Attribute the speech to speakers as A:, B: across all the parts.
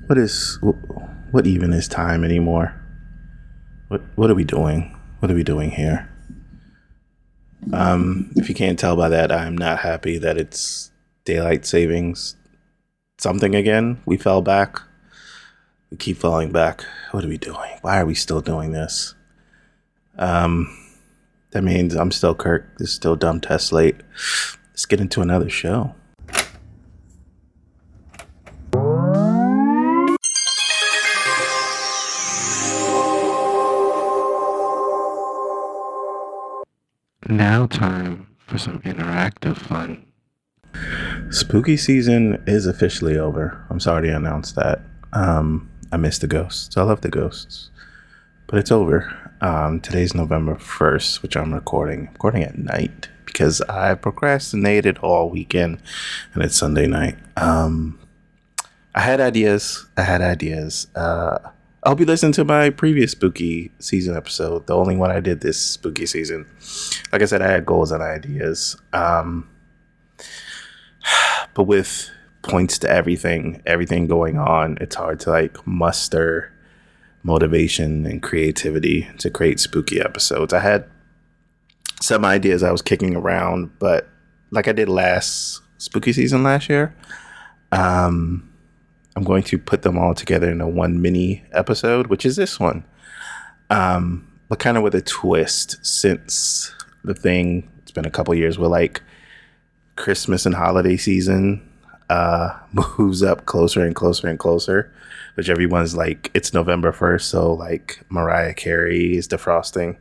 A: What even is time anymore? What are we doing? What are we doing here? If you can't tell by that, I'm not happy that it's daylight savings something again. We fell back. We keep falling back. What are we doing? Why are we still doing this? That means I'm still Kirk. This is still Dumb Test Late. Let's get into another show.
B: Now time for some interactive fun.
A: Spooky season is officially over. I'm sorry to announce that. I miss the ghosts. I love the ghosts. But it's over. Today's November 1st, which I'm recording at night because I procrastinated all weekend and it's Sunday night. I had ideas. I'll be listening to my previous spooky season episode, the only one I did this spooky season. Like I said, I had goals and ideas. But with points to everything going on, it's hard to muster motivation and creativity to create spooky episodes. I had some ideas I was kicking around, but like I did last spooky season last year, I'm going to put them all together in a one mini episode, which is this one. But kind of with a twist, since it's been a couple years where Christmas and holiday season moves up closer and closer and closer, which everyone's it's November 1st, so Mariah Carey is defrosting.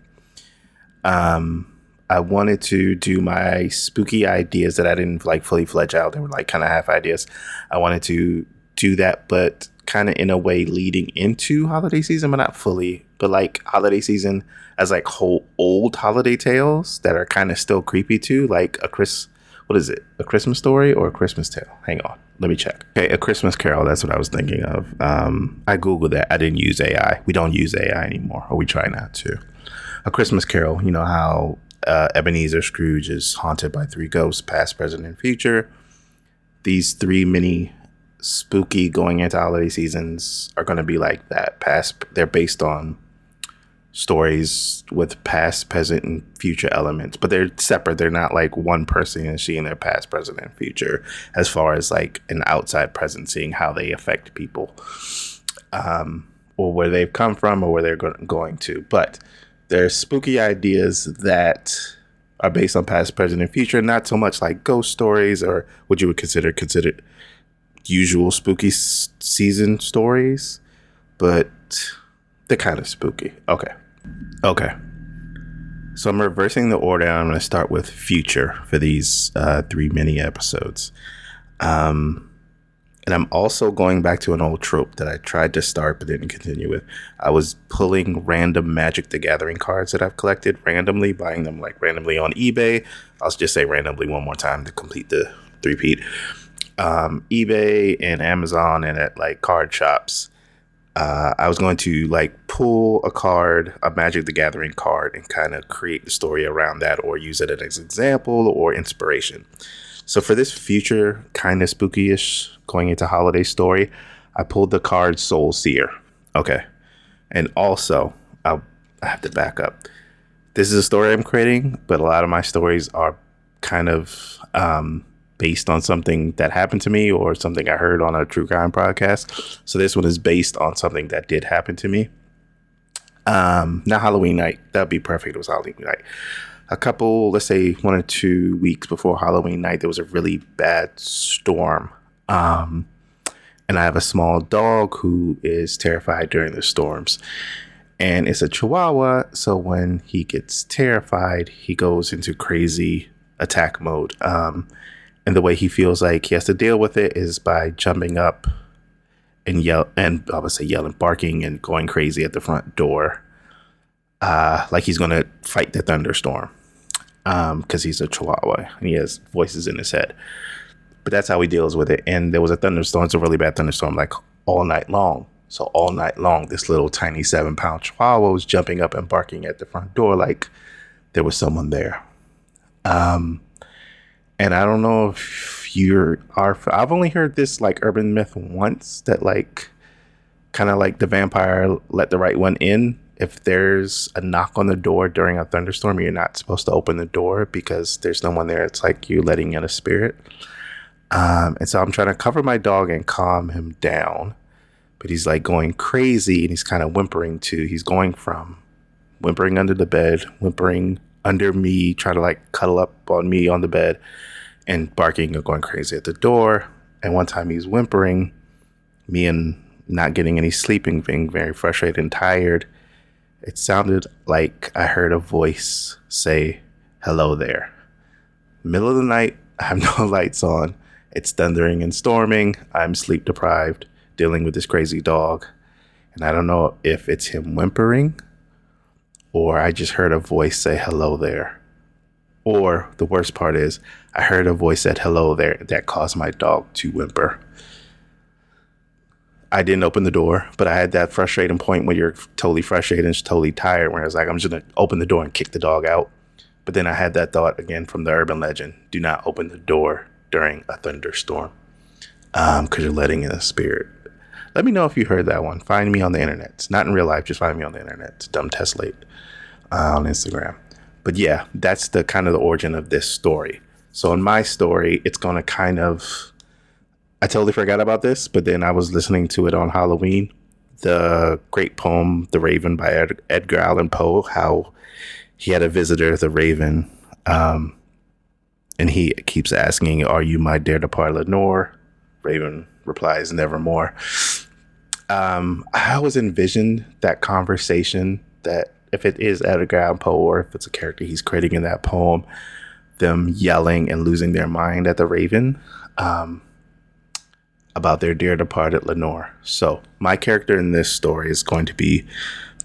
A: I wanted to do my spooky ideas that I didn't fully fledge out. They were kind of half ideas. I wanted to do that, but kind of in a way leading into holiday season, but not fully. But holiday season as whole old holiday tales that are kind of still creepy too, what is it? A Christmas Story or A Christmas Tale? Hang on, let me check. Okay, A Christmas Carol. That's what I was thinking of. I googled that. I didn't use AI. We don't use AI anymore, or we try not to. A Christmas Carol. You know how Ebenezer Scrooge is haunted by three ghosts, past, present, and future. These three mini spooky going into holiday seasons are going to be like that. They're based on stories with past, present, and future elements, but they're separate. They're not one person and seeing their past, present, and future as far as an outside presence, seeing how they affect people, or where they've come from or where they're going to. But there's spooky ideas that are based on past, present, and future, not so much like ghost stories or what you would consider usual spooky season stories, but they're kind of spooky. Okay. So I'm reversing the order. I'm going to start with future for these three mini episodes. And I'm also going back to an old trope that I tried to start but didn't continue with. I was pulling random Magic the Gathering cards that I've collected randomly, buying them randomly on eBay. I'll just say randomly one more time to complete the three-peat. eBay and Amazon and at card shops. I was going to pull a Magic the Gathering card and kind of create the story around that, or use it as an example or inspiration. So for this future kind of spooky-ish going into holiday story, I pulled the card Soul Seer. Okay. And also, I have to back up. This is a story I'm creating, but a lot of my stories are kind of based on something that happened to me or something I heard on a true crime podcast. So this one is based on something that did happen to me. Not Halloween night. That'd be perfect. It was Halloween night. A couple, let's say 1 or 2 weeks before Halloween night, there was a really bad storm. And I have a small dog who is terrified during the storms. And it's a Chihuahua. So when he gets terrified, he goes into crazy attack mode. And the way he feels like he has to deal with it is by jumping up and yelling, barking and going crazy at the front door. Like he's going to fight the thunderstorm. Because he's a Chihuahua and he has voices in his head. But that's how he deals with it. And there was a thunderstorm. It's a really bad thunderstorm, all night long. So all night long, this little tiny 7-pound Chihuahua was jumping up and barking at the front door like there was someone there. And I don't know if I've only heard this urban myth once that kind of like the vampire let the right one in. If there's a knock on the door during a thunderstorm, you're not supposed to open the door because there's no one there. It's like you're letting in a spirit. And so I'm trying to cover my dog and calm him down, but he's like going crazy and he's kind of whimpering too. He's going from whimpering under the bed, whimpering under me, trying to like cuddle up on me on the bed, and barking and going crazy at the door. And one time he's whimpering, me and not getting any sleeping, being very frustrated and tired. It sounded like I heard a voice say, "Hello there." Middle of the night, I have no lights on. It's thundering and storming. I'm sleep deprived, dealing with this crazy dog. And I don't know if it's him whimpering or I just heard a voice say, "Hello there." Or the worst part is I heard a voice said, "Hello there," that caused my dog to whimper. I didn't open the door, but I had that frustrating point where you're totally frustrated and totally tired, where I was like, I'm just going to open the door and kick the dog out. But then I had that thought again from the urban legend: do not open the door during a thunderstorm because you're letting in a spirit. Let me know if you heard that one. Find me on the internet. It's not in real life. Just find me on the internet. It's Dumb Teslate on Instagram. But yeah, that's the kind of the origin of this story. So in my story, it's going to kind of, I totally forgot about this, but then I was listening to it on Halloween. The great poem, The Raven by Edgar Allan Poe, how he had a visitor, the Raven, and he keeps asking, "Are you my dear departed Lenore?" Raven replies, "Nevermore." I always envisioned that conversation, that if it is Edgar Allan Poe or if it's a character he's creating in that poem, them yelling and losing their mind at the Raven about their dear departed Lenore. So my character in this story is going to be the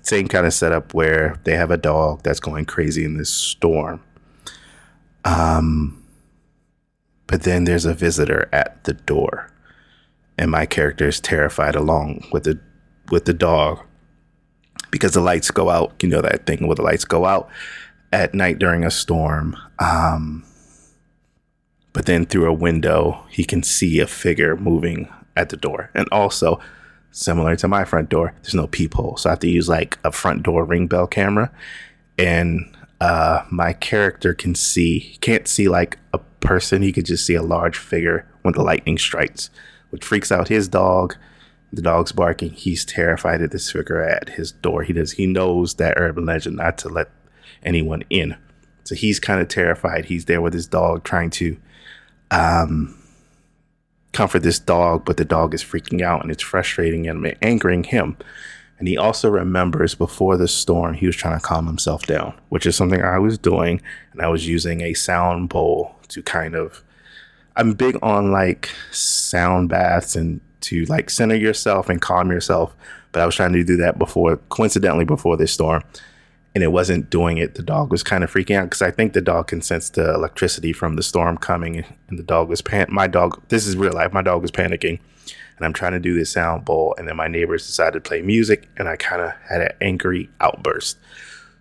A: same kind of setup where they have a dog that's going crazy in this storm. But then there's a visitor at the door, and my character is terrified along with the dog because the lights go out. You know that thing where the lights go out at night during a storm. But then through a window, he can see a figure moving at the door. And also, similar to my front door, there's no peephole. So I have to use like a front door ring bell camera. And my character can't see like a person. He could just see a large figure when the lightning strikes, which freaks out his dog. The dog's barking. He's terrified of this figure at his door. He knows that urban legend not to let anyone in. So he's kind of terrified. He's there with his dog trying to comfort this dog, but the dog is freaking out and it's frustrating and angering him. And he also remembers before the storm, he was trying to calm himself down, which is something I was doing. And I was using a sound bowl to I'm big on like sound baths and to like center yourself and calm yourself. But I was trying to do that coincidentally before this storm. And it wasn't doing it. The dog was kind of freaking out because I think the dog can sense the electricity from the storm coming, and the dog was this is real life. My dog was panicking, and I'm trying to do this sound bowl, and then my neighbors decided to play music, and I kind of had an angry outburst.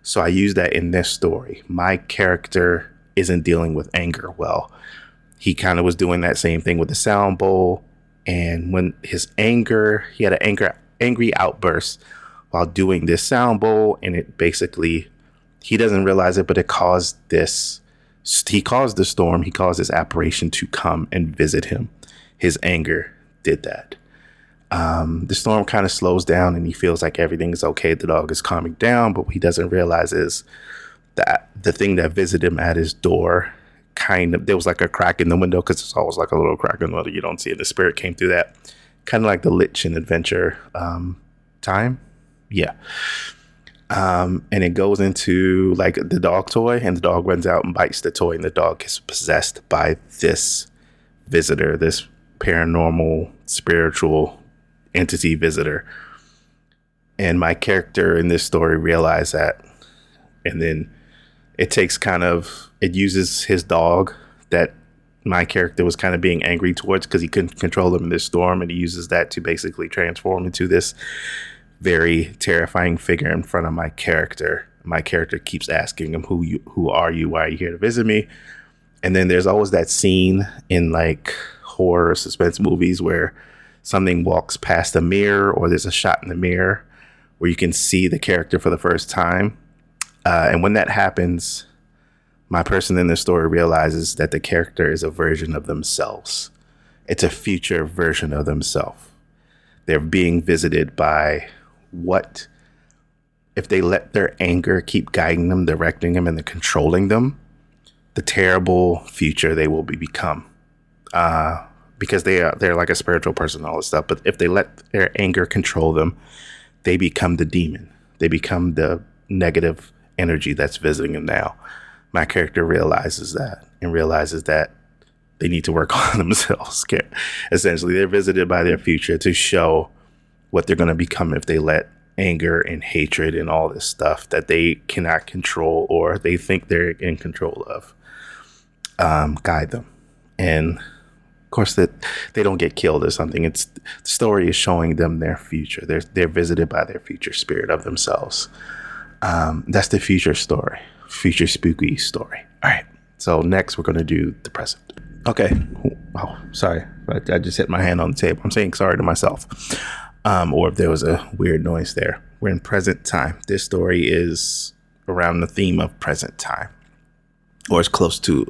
A: So I used that in this story. My character isn't dealing with anger well. He kind of was doing that same thing with the sound bowl, and when he had an angry outburst while doing this sound bowl, and it basically, he doesn't realize it, but he caused the storm, he caused this apparition to come and visit him. His anger did that. The storm kind of slows down and he feels like everything is okay. The dog is calming down, but what he doesn't realize is that the thing that visited him at his door, there was like a crack in the window, because it's always like a little crack in the window. You don't see it. The spirit came through that, kind of like the Lich in Adventure Time. Yeah. And it goes into like the dog toy, and the dog runs out and bites the toy, and the dog is possessed by this visitor, this paranormal spiritual entity visitor. And my character in this story realized that, and then it uses his dog that my character was kind of being angry towards because he couldn't control him in this storm, and he uses that to basically transform into this very terrifying figure in front of my character. My character keeps asking him, who are you? Why are you here to visit me? And then there's always that scene in like horror suspense movies where something walks past a mirror, or there's a shot in the mirror where you can see the character for the first time. And when that happens, my person in the story realizes that the character is a version of themselves. It's a future version of themselves. They're being visited by what, if they let their anger keep guiding them, directing them, and controlling them, the terrible future they will become. Because they're like a spiritual person and all this stuff. But if they let their anger control them, they become the demon. They become the negative energy that's visiting them now. My character realizes that and realizes that they need to work on themselves. Essentially, they're visited by their future to show what they're going to become if they let anger and hatred and all this stuff that they cannot control or they think they're in control of guide them. And of course, that they don't get killed or something. It's the story is showing them their future. They're visited by their future spirit of themselves. That's the future story, future spooky story. All right. So next we're going to do the present. Okay. Oh, sorry. I just hit my hand on the table. I'm saying sorry to myself. Or if there was a weird noise there. We're in present time. This story is around the theme of present time. Or as close to,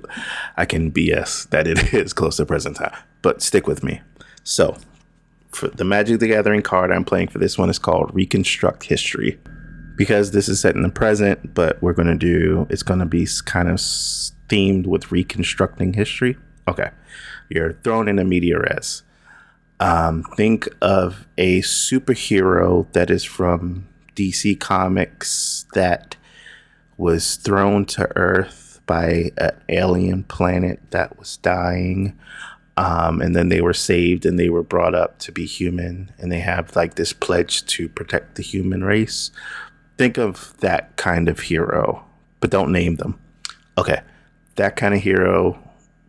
A: I can BS that it is close to present time. But stick with me. So, for the Magic the Gathering card I'm playing for this one is called Reconstruct History. Because this is set in the present, but it's going to be kind of themed with reconstructing history. Okay. You're thrown in a media res. Think of a superhero that is from DC Comics that was thrown to Earth by an alien planet that was dying. And then they were saved and they were brought up to be human. And they have like this pledge to protect the human race. Think of that kind of hero, but don't name them. Okay. That kind of hero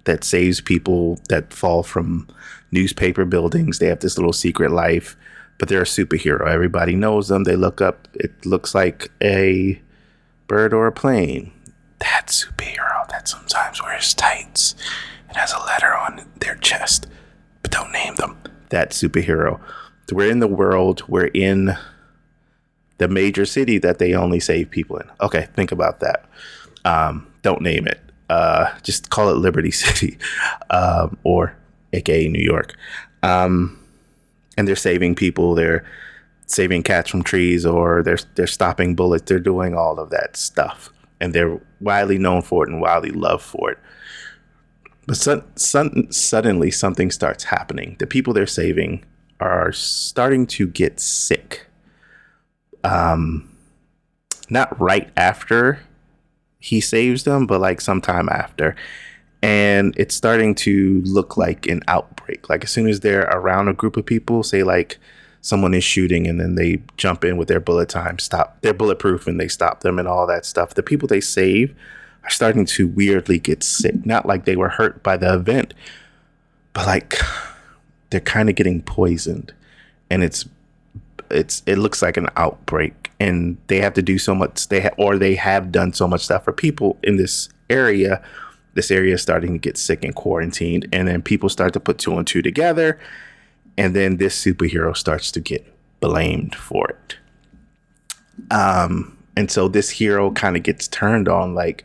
A: that saves people that fall from newspaper buildings. They have this little secret life, but they're a superhero. Everybody knows them. They look up. It looks like a bird or a plane. That superhero that sometimes wears tights and has a letter on their chest, but don't name them. That superhero. We're in the world. We're in the major city that they only save people in. Okay, think about that. Don't name it. Just call it Liberty City, or aka New York. And they're saving people. They're saving cats from trees, or they're stopping bullets. They're doing all of that stuff, and they're widely known for it and widely loved for it. But suddenly something starts happening. The people they're saving are starting to get sick. Not right after he saves them, but like sometime after. And it's starting to look like an outbreak. Like as soon as they're around a group of people, say like someone is shooting and then they jump in with their they're bulletproof and they stop them and all that stuff. The people they save are starting to weirdly get sick. Not like they were hurt by the event, but like they're kind of getting poisoned. And it looks like an outbreak, and they have to do so much. They have done so much stuff for people in this area. This area is starting to get sick and quarantined, and then people start to put two and two together, and then this superhero starts to get blamed for it. And so this hero kind of gets turned on, like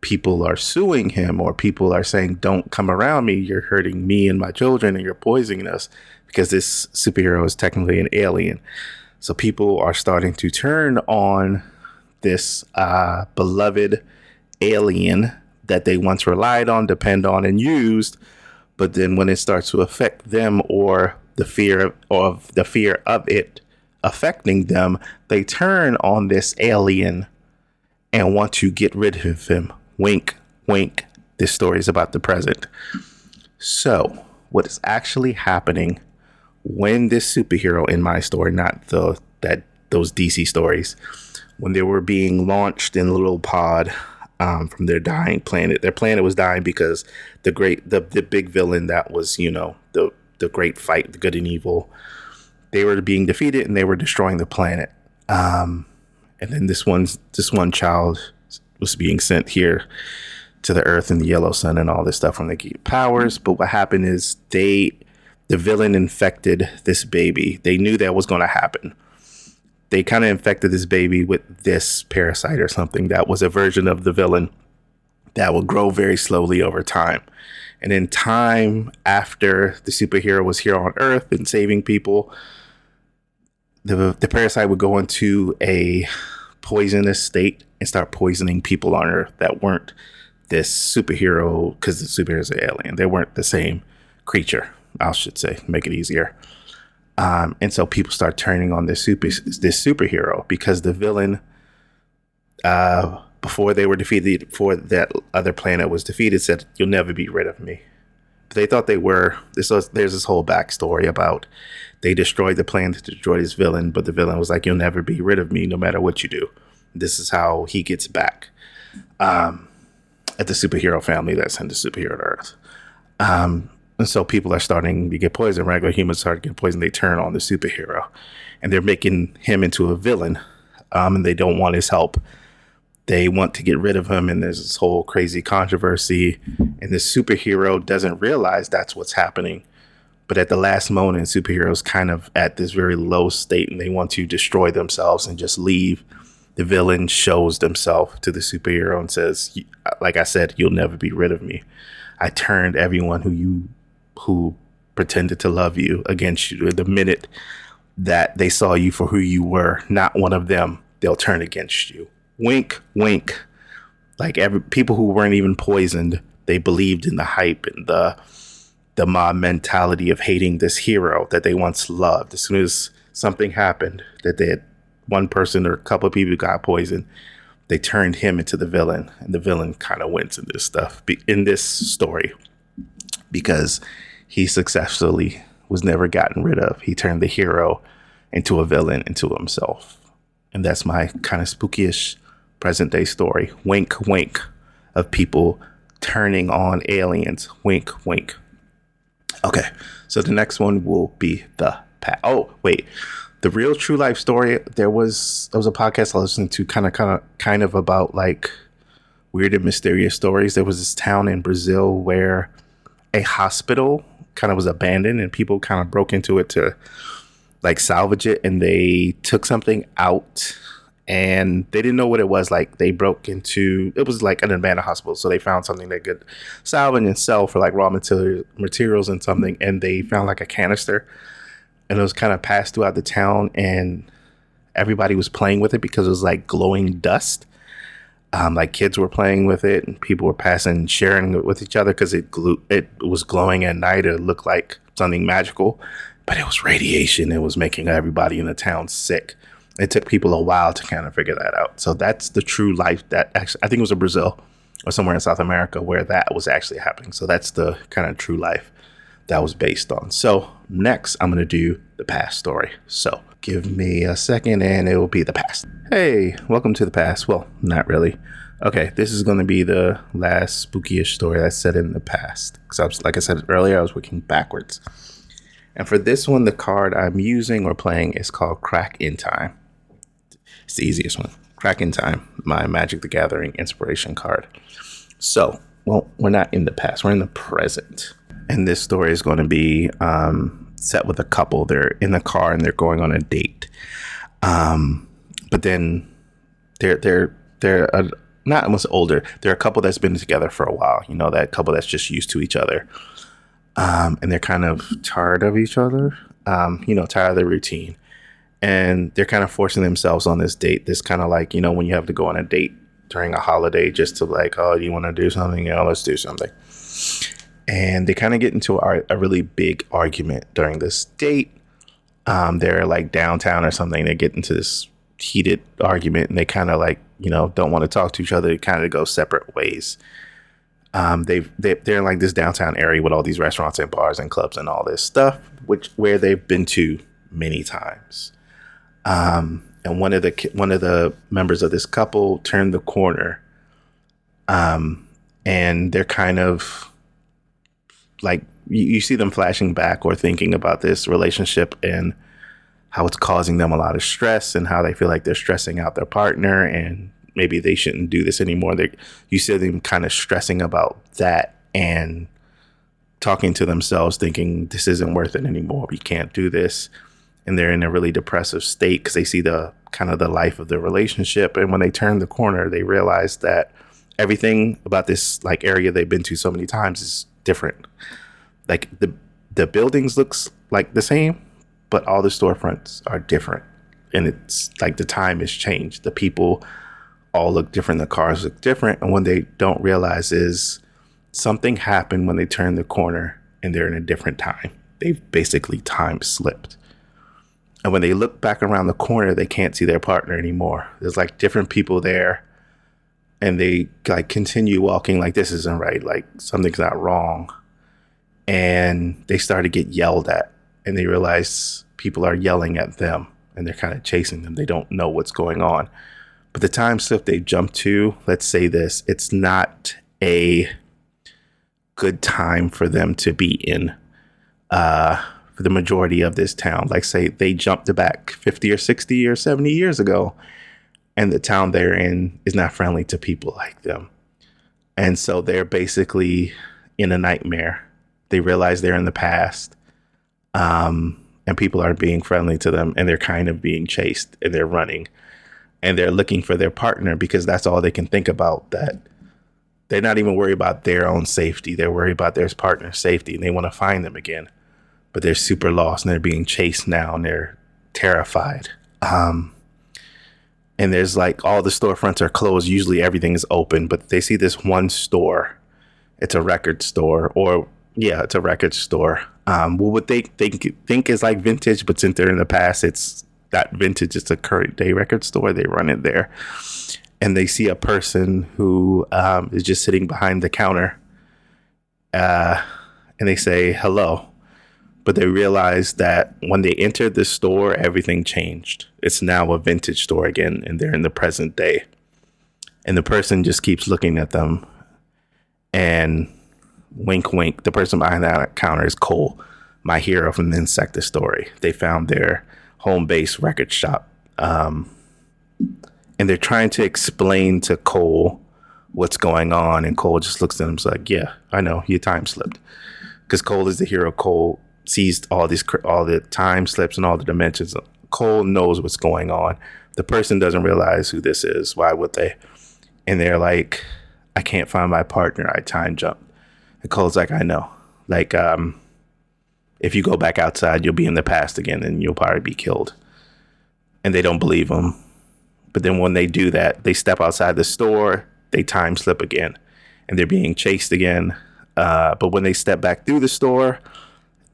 A: people are suing him, or people are saying, "Don't come around me. You're hurting me and my children, and you're poisoning us." Because this superhero is technically an alien. So people are starting to turn on this beloved alien that they once relied on, depend on, and used. But then when it starts to affect them, or the fear of it affecting them, they turn on this alien and want to get rid of him. Wink, wink. This story is about the present. So what is actually happening when this superhero in my story, not those DC stories, when they were being launched in a little pod from their dying planet. Their planet was dying because the big villain that was, the great fight, the good and evil, they were being defeated and they were destroying the planet. And then this one child was being sent here to the Earth and the yellow sun and all this stuff from the powers. But what happened is the villain infected this baby. They knew that was going to happen. They kind of infected this baby with this parasite or something that was a version of the villain that will grow very slowly over time. And in time, after the superhero was here on Earth and saving people, the parasite would go into a poisonous state and start poisoning people on Earth that weren't this superhero, because the superheroes are alien. They weren't the same creature, I should say, make it easier. And so people start turning on this superhero because the villain, before they were defeated, before that other planet was defeated, said, "You'll never be rid of me." But they thought they were. There's this whole backstory about they destroyed the plan to destroy this villain, but the villain was like, "You'll never be rid of me, no matter what you do." This is how he gets back at the superhero family that sent the superhero to Earth. And so people are starting to get poisoned. Regular humans start getting poisoned. They turn on the superhero, and they're making him into a villain. And they don't want his help. They want to get rid of him, and there's this whole crazy controversy. And the superhero doesn't realize that's what's happening. But at the last moment, superheroes kind of at this very low state, and they want to destroy themselves and just leave. The villain shows themselves to the superhero and says, "Like I said, you'll never be rid of me. I turned everyone who pretended to love you against you. The minute that they saw you for who you were, not one of them, they'll turn against you." Wink, wink. Like people who weren't even poisoned, they believed in the hype and the mob mentality of hating this hero that they once loved. As soon as something happened that they had one person or a couple of people got poisoned, they turned him into the villain, and the villain kind of wins in this story because he successfully was never gotten rid of. He turned the hero into a villain, into himself. And that's my kind of spooky-ish present day story. Wink, wink, of people turning on aliens. Wink, wink. Okay, so the next one will be the past. Oh, wait. The real true life story, there was a podcast I listened to kind of about like weird and mysterious stories. There was this town in Brazil where a hospital kind of was abandoned and people kind of broke into it to like salvage it, and they took something out and they didn't know what it was. Like they broke into, it was like an abandoned hospital, so they found something they could salvage and sell for like raw materials and something, and they found like a canister, and it was kind of passed throughout the town, and everybody was playing with it because it was like glowing dust. Like kids were playing with it, and people were passing and sharing it with each other because it was glowing at night. It looked like something magical, but it was radiation. It was making everybody in the town sick. It took people a while to kind of figure that out. So that's the true life that actually, I think it was in Brazil or somewhere in South America where that was actually happening. So that's the kind of true life that was based on. So next, I'm going to do the past story. So give me a second and it will be the past. Hey, welcome to the past. Well, not really. Okay, this is going to be the last spooky-ish story that's set in the past. Because like I said earlier, I was working backwards. And for this one, the card I'm using or playing is called Crack in Time. It's the easiest one. Crack in Time, my Magic the Gathering inspiration card. So, well, we're not in the past. We're in the present. And this story is going to be set with a couple. They're in the car and they're going on a date. But then they're not almost older. They're a couple that's been together for a while. You know, that couple that's just used to each other. And they're kind of tired of each other, tired of the routine. And they're kind of forcing themselves on this date. This kind of like, when you have to go on a date during a holiday just to like, oh, you want to do something? Yeah, let's do something. And they kind of get into a really big argument during this date. They're like downtown or something. They get into this heated argument and they kind of like, don't want to talk to each other. They kind of go separate ways. They're in like this downtown area with all these restaurants and bars and clubs and all this stuff, where they've been to many times. And one of the members of this couple turned the corner, and they're kind of like you see them flashing back or thinking about this relationship and how it's causing them a lot of stress and how they feel like they're stressing out their partner and maybe they shouldn't do this anymore. You see them kind of stressing about that and talking to themselves, thinking this isn't worth it anymore. We can't do this. And they're in a really depressive state because they see the kind of the life of the relationship. And when they turn the corner, they realize that everything about this like area they've been to so many times is different. Like the buildings looks like the same, but all the storefronts are different. And it's like the time has changed. The people all look different. The cars look different. And what they don't realize is something happened when they turned the corner and they're in a different time. They've basically time slipped. And when they look back around the corner, they can't see their partner anymore. There's like different people there. And they like continue walking like this isn't right. Like something's not wrong. And they start to get yelled at. And they realize people are yelling at them. And they're kind of chasing them. They don't know what's going on. But the time slip they jump to, let's say this, it's not a good time for them to be in for the majority of this town. Like say they jumped back 50 or 60 or 70 years ago, and the town they're in is not friendly to people like them. And so they're basically in a nightmare. They realize they're in the past, and people aren't being friendly to them, and they're kind of being chased, and they're running, and they're looking for their partner because that's all they can think about. That they're not even worried about their own safety. They're worried about their partner's safety, and they want to find them again. But they're super lost, and they're being chased now, and they're terrified. And there's like all the storefronts are closed. Usually everything is open, but they see this one store. It's a record store, it's a record store. What they think is like vintage, but since they're in the past, it's not vintage. It's a current day record store. They run it there. And they see a person who is just sitting behind the counter. And they say, hello. But they realize that when they entered the store, everything changed. It's now a vintage store again, and they're in the present day. And the person just keeps looking at them. And wink, wink, the person behind that counter is Cole, my hero from the Insecta story. They found their home base record shop. And they're trying to explain to Cole what's going on. And Cole just looks at them and is like, yeah, I know, you time slipped. Because Cole is the hero. Cole sees all the time slips and all the dimensions. Cole knows what's going on. The person doesn't realize who this is. Why would they? And they're like, I can't find my partner. I time jumped. And Cole's like, I know. Like, if you go back outside, you'll be in the past again and you'll probably be killed. And they don't believe him. But then when they do that, they step outside the store, they time slip again, and they're being chased again. But when they step back through the store,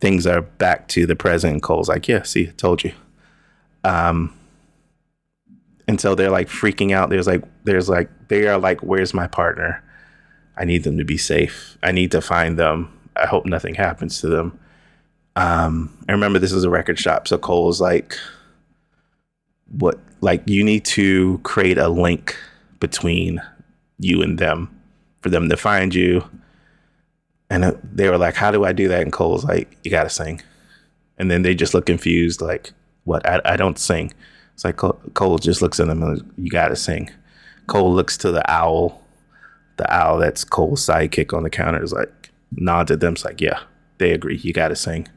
A: things are back to the present. And Cole's like, yeah, see, I told you. And so they're like freaking out. They are like, where's my partner? I need them to be safe. I need to find them. I hope nothing happens to them. And remember, this is a record shop. So Cole's like, what? Like, you need to create a link between you and them for them to find you. And they were like, how do I do that? And Cole's like, you got to sing. And then they just look confused, like, what? I don't sing. It's like Cole just looks at them and like, you got to sing. Cole looks to the owl. The owl that's Cole's sidekick on the counter is like, nods at them. It's like, yeah, they agree. You got to sing.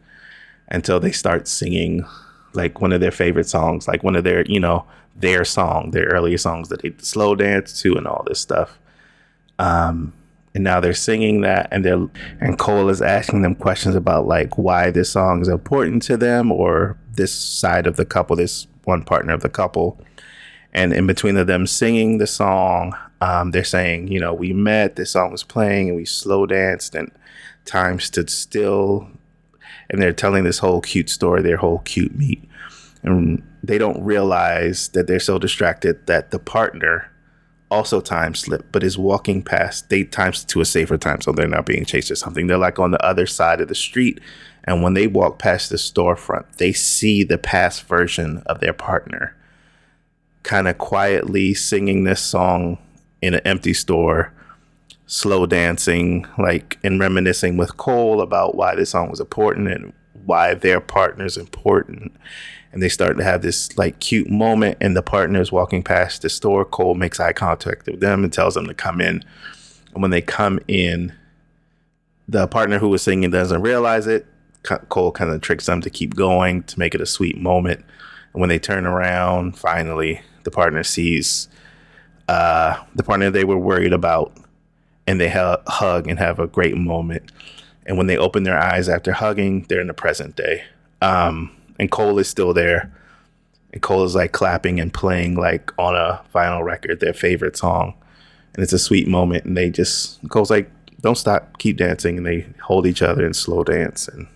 A: Until they start singing like one of their favorite songs, like one of their, their song, their earlier songs that they slow dance to and all this stuff. And now they're singing that, and Cole is asking them questions about like why this song is important to them or this side of the couple, this one partner of the couple. And in between of them singing the song, they're saying, we met, this song was playing, and we slow danced, and time stood still. And they're telling this whole cute story, their whole cute meet. And they don't realize that they're so distracted that the partner also time slipped, but is walking past. They times to a safer time, so they're not being chased or something. They're like on the other side of the street. And when they walk past the storefront, they see the past version of their partner kind of quietly singing this song in an empty store, slow dancing, like, and reminiscing with Cole about why this song was important and why their partner's important. And they start to have this like cute moment, and the partner's walking past the store. Cole makes eye contact with them and tells them to come in. And when they come in, The partner who was singing doesn't realize it. Cole kind of tricks them to keep going to make it a sweet moment. And when they turn around, finally, the partner sees the partner they were worried about, and they hug and have a great moment. And when they open their eyes after hugging, they're in the present day. And Cole is still there. And Cole is like clapping and playing like on a vinyl record, their favorite song. And it's a sweet moment. And Cole's like, don't stop, keep dancing. And they hold each other and slow dance. And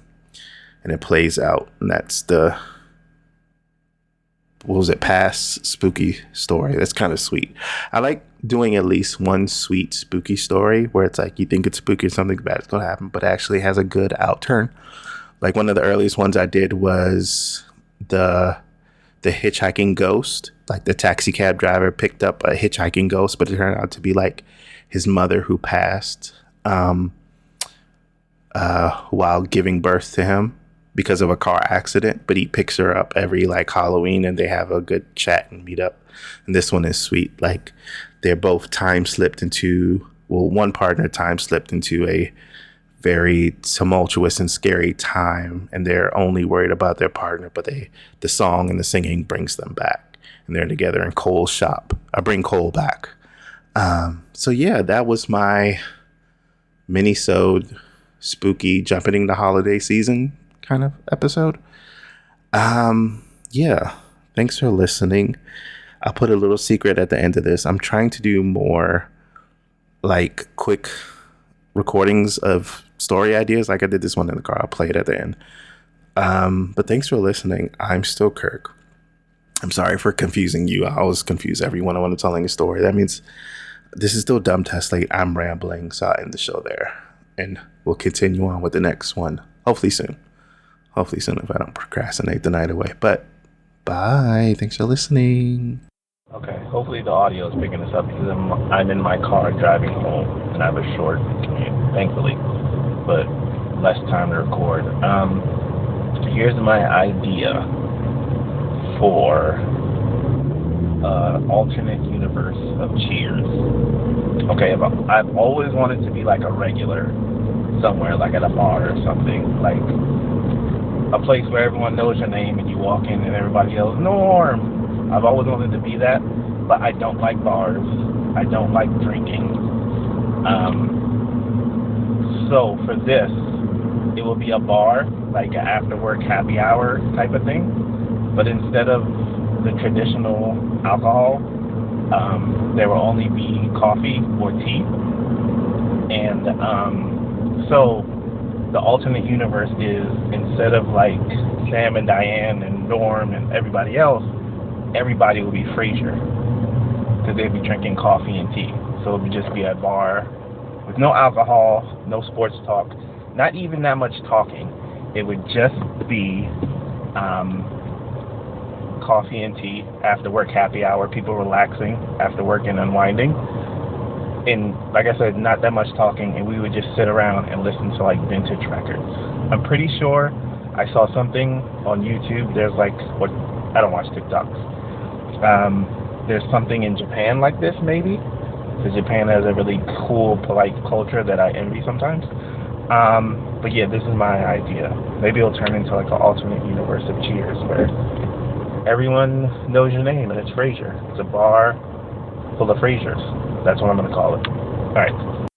A: it plays out. And that's past spooky story. That's kind of sweet. I like doing at least one sweet spooky story where it's like you think it's spooky or something bad is going to happen, but actually has a good outturn. Like one of the earliest ones I did was the hitchhiking ghost. Like the taxi cab driver picked up a hitchhiking ghost, but it turned out to be like his mother who passed while giving birth to him because of a car accident, but he picks her up every like Halloween and they have a good chat and meet up. And this one is sweet. Like they're both one partner time slipped into a very tumultuous and scary time, and they're only worried about their partner, but the song and the singing brings them back, and they're together in Cole's shop. I bring Cole back. So yeah, that was my mini-sode spooky jumping into holiday season kind of episode. Yeah, thanks for listening. I'll put a little secret at the end of this. I'm trying to do more like quick recordings of story ideas. Like I did this one in the car. I'll play it at the end. But thanks for listening. I'm still Kirk. I'm sorry for confusing you. I always confuse everyone when I'm telling a story. That means this is still Dumb Test Late. I'm rambling, so I'll end the show there. And we'll continue on with the next one. Hopefully soon if I don't procrastinate the night away. But bye. Thanks for listening.
C: Okay, hopefully the audio is picking this up because I'm in my car driving home and I have a short commute, thankfully, but less time to record. Here's my idea for alternate universe of Cheers. Okay, I've always wanted to be like a regular somewhere, like at a bar or something, like a place where everyone knows your name and you walk in and everybody yells, Norm! I've always wanted to be that, but I don't like bars. I don't like drinking. So for this, it will be a bar, like an after-work happy hour type of thing, but instead of the traditional alcohol, there will only be coffee or tea. And so the alternate universe is, instead of like Sam and Diane and Norm and everybody else, everybody will be Frasier, because they'd be drinking coffee and tea. So it would just be a bar with no alcohol, no sports talk, not even that much talking. It would just be coffee and tea, after work happy hour, people relaxing after work and unwinding. And like I said, not that much talking, and we would just sit around and listen to like vintage records. I'm pretty sure I saw something on YouTube. There's like, I don't watch TikToks. There's something in Japan like this, maybe, because Japan has a really cool, polite culture that I envy sometimes. But yeah, this is my idea. Maybe it'll turn into like an alternate universe of Cheers, where everyone knows your name and it's Frasier. It's a bar full of Frasiers. That's what I'm going to call it. All right.